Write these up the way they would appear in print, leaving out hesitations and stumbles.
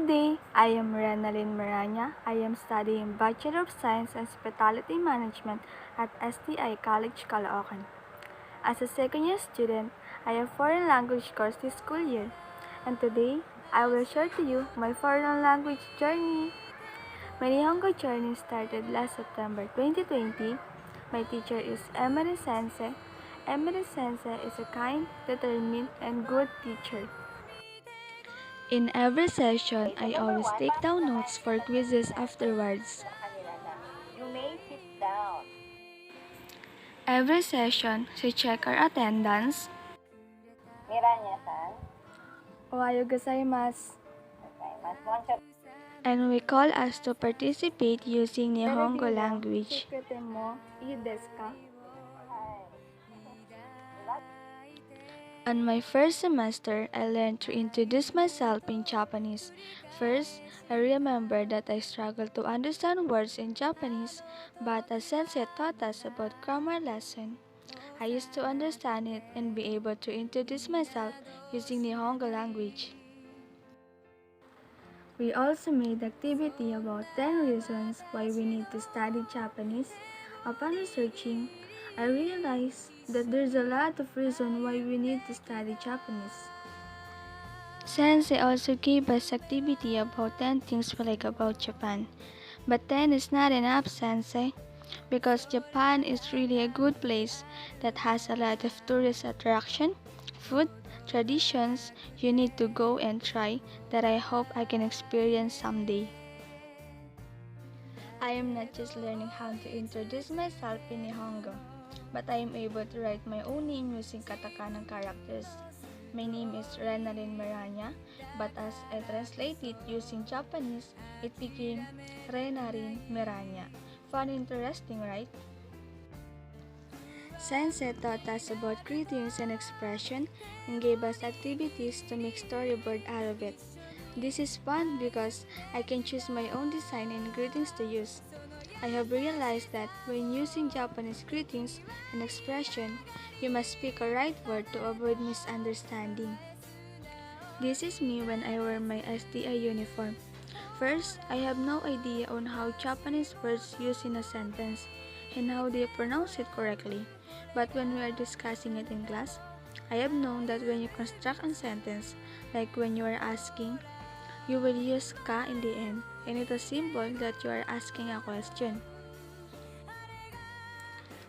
Good day, I am Renalyn Maranya. I am studying Bachelor of Science and Hospitality Management at STI College, Caloocan. As a second-year student, I have foreign language course this school year, and today I will share to you my foreign language journey. My Nihongo journey started last September 2020. My teacher is Emery Sensei. Emery Sensei is a kind, determined, and good teacher. In every session, I always take down notes for quizzes afterwards. You may sit down. Every session, she checks our attendance. Miranya-san. Ohayo gozaimasu. Bonjour. And we call us to participate using Nihongo language. On my first semester, I learned to introduce myself in Japanese. First, I remember that I struggled to understand words in Japanese, but as Sensei taught us about grammar lesson, I used to understand it and be able to introduce myself using Nihongo language. We also made activity about 10 reasons why we need to study Japanese. Upon researching, I realized that there's a lot of reasons why we need to study Japanese. Sensei also gave us activity about 10 things we like about Japan. But 10 is not enough, Sensei, because Japan is really a good place that has a lot of tourist attraction, food, traditions you need to go and try that I hope I can experience someday. I am not just learning how to introduce myself in Nihongo, but I am able to write my own name using katakana characters. My name is Renalyn Maranya, but as I translate it using Japanese, it became Renarin Miranya. Fun and interesting, right? Sensei taught us about greetings and expression and gave us activities to make storyboard out of it. This is fun because I can choose my own design and greetings to use. I have realized that when using Japanese greetings and expression, you must speak a right word to avoid misunderstanding. This is me when I wear my STI uniform. First, I have no idea on how Japanese words used in a sentence and how they pronounce it correctly. But when we are discussing it in class, I have known that when you construct a sentence, like when you are asking, you will use ka in the end, and it is a symbol that you are asking a question.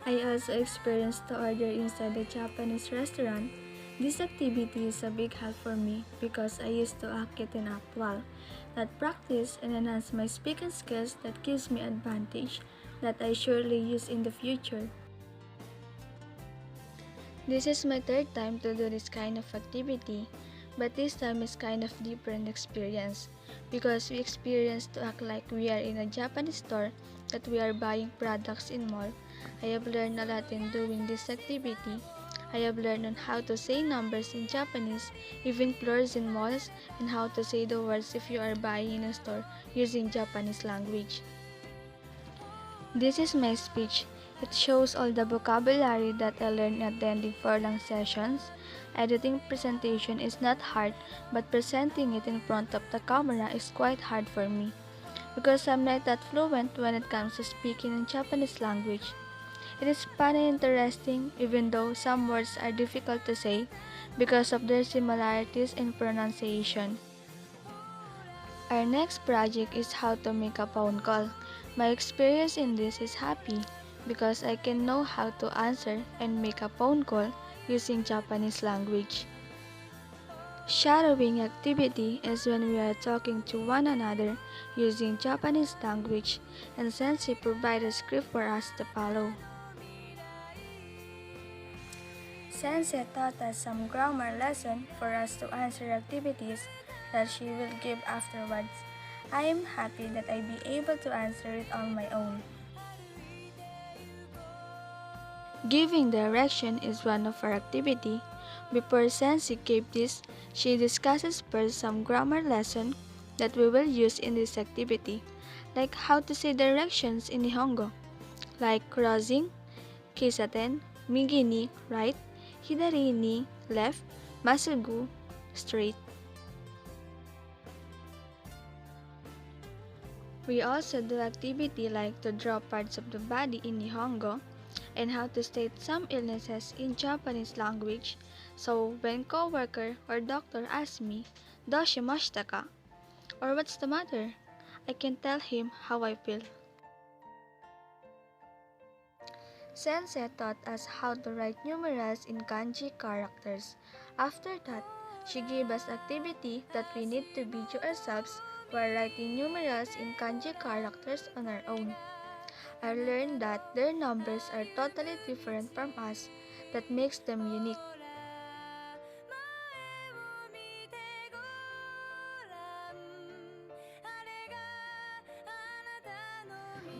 I also experienced to order inside a Japanese restaurant. This activity is a big help for me because I used to act it in actual. That practice and enhance my speaking skills that gives me advantage that I surely use in the future. This is my third time to do this kind of activity, but this time is kind of different experience because we experience to act like we are in a Japanese store that we are buying products in mall. I have learned a lot in doing this activity. I have learned on how to say numbers in Japanese, even floors in malls, and how to say the words if you are buying in a store using Japanese language. This is my speech. It shows all the vocabulary that I learned attending Forlang sessions. Editing presentation is not hard, but presenting it in front of the camera is quite hard for me because I'm not that fluent when it comes to speaking in Japanese language. It is fun and interesting even though some words are difficult to say because of their similarities in pronunciation. Our next project is how to make a phone call. My experience in this is happy because I can know how to answer and make a phone call using Japanese language. Shadowing activity is when we are talking to one another using Japanese language and Sensei provides a script for us to follow. Sensei taught us some grammar lesson for us to answer activities that she will give afterwards. I am happy that I be able to answer it on my own. Giving direction is one of our activity. Before Sensei gave this, she discusses first some grammar lesson that we will use in this activity, like how to say directions in Nihongo, like crossing, kisaten, migi ni right, hidari ni left, masugu straight. We also do activity like to draw parts of the body in Nihongo and how to state some illnesses in Japanese language. So when coworker or doctor asks me, "Doshimashita ka?" or "What's the matter?" I can tell him how I feel. Sensei taught us how to write numerals in kanji characters. After that, she gave us activity that we need to video ourselves while writing numerals in kanji characters on our own. I learned that their numbers are totally different from us, that makes them unique.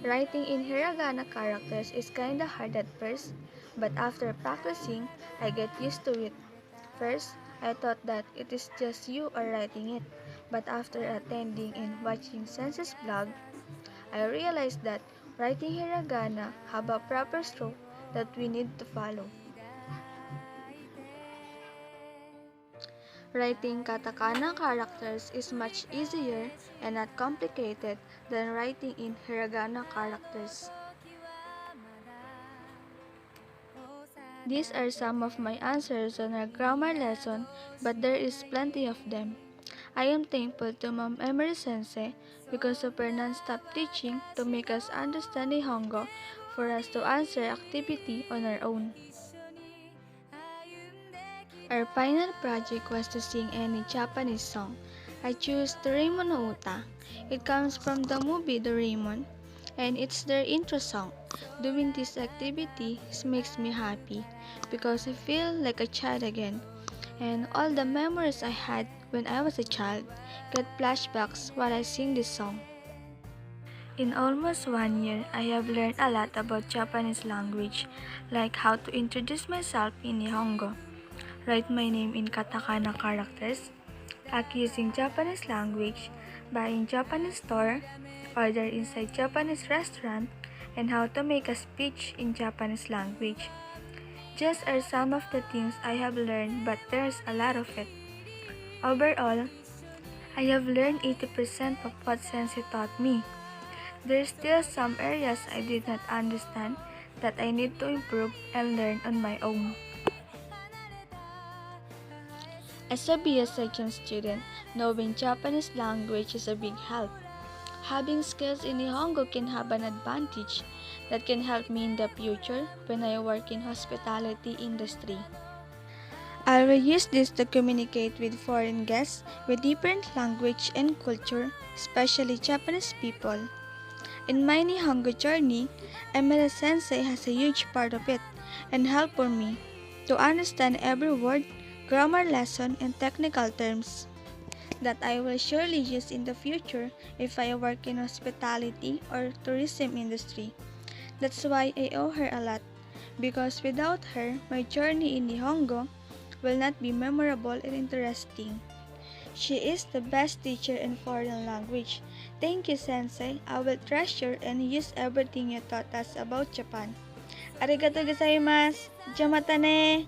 Writing in hiragana characters is kinda hard at first, but after practicing, I get used to it. First, I thought that it is just you are writing it, but after attending and watching Sensei's blog, I realized that writing hiragana have a proper stroke that we need to follow. Writing katakana characters is much easier and not complicated than writing in hiragana characters. These are some of my answers on our grammar lesson, but there is plenty of them. I am thankful to Ma'am Emery Sensei because of her non-stop teaching to make us understand Nihongo for us to answer activity on our own. Our final project was to sing any Japanese song. I chose Doraemon no Uta. It comes from the movie Doraemon, and it's their intro song. Doing this activity makes me happy because I feel like a child again, and all the memories I had when I was a child get flashbacks while I sing this song. In almost 1 year, I have learned a lot about Japanese language, like how to introduce myself in Nihongo, write my name in katakana characters, act using Japanese language, buy in Japanese store, order inside Japanese restaurant, and how to make a speech in Japanese language. Just are some of the things I have learned, but there's a lot of it. Overall, I have learned 80% of what Sensei taught me. There's still some areas I did not understand that I need to improve and learn on my own. As a BS student, knowing Japanese language is a big help. Having skills in Nihongo can have an advantage that can help me in the future when I work in hospitality industry. I will use this to communicate with foreign guests with different language and culture, especially Japanese people. In my Nihongo journey, Emera Sensei has a huge part of it and helped for me to understand every word, grammar lesson, and technical terms that I will surely use in the future if I work in hospitality or tourism industry. That's why I owe her a lot, because without her, my journey in Nihongo will not be memorable and interesting. She is the best teacher in foreign language. Thank you, Sensei. I will treasure and use everything you taught us about Japan. Arigato gozaimasu. Jamata ne!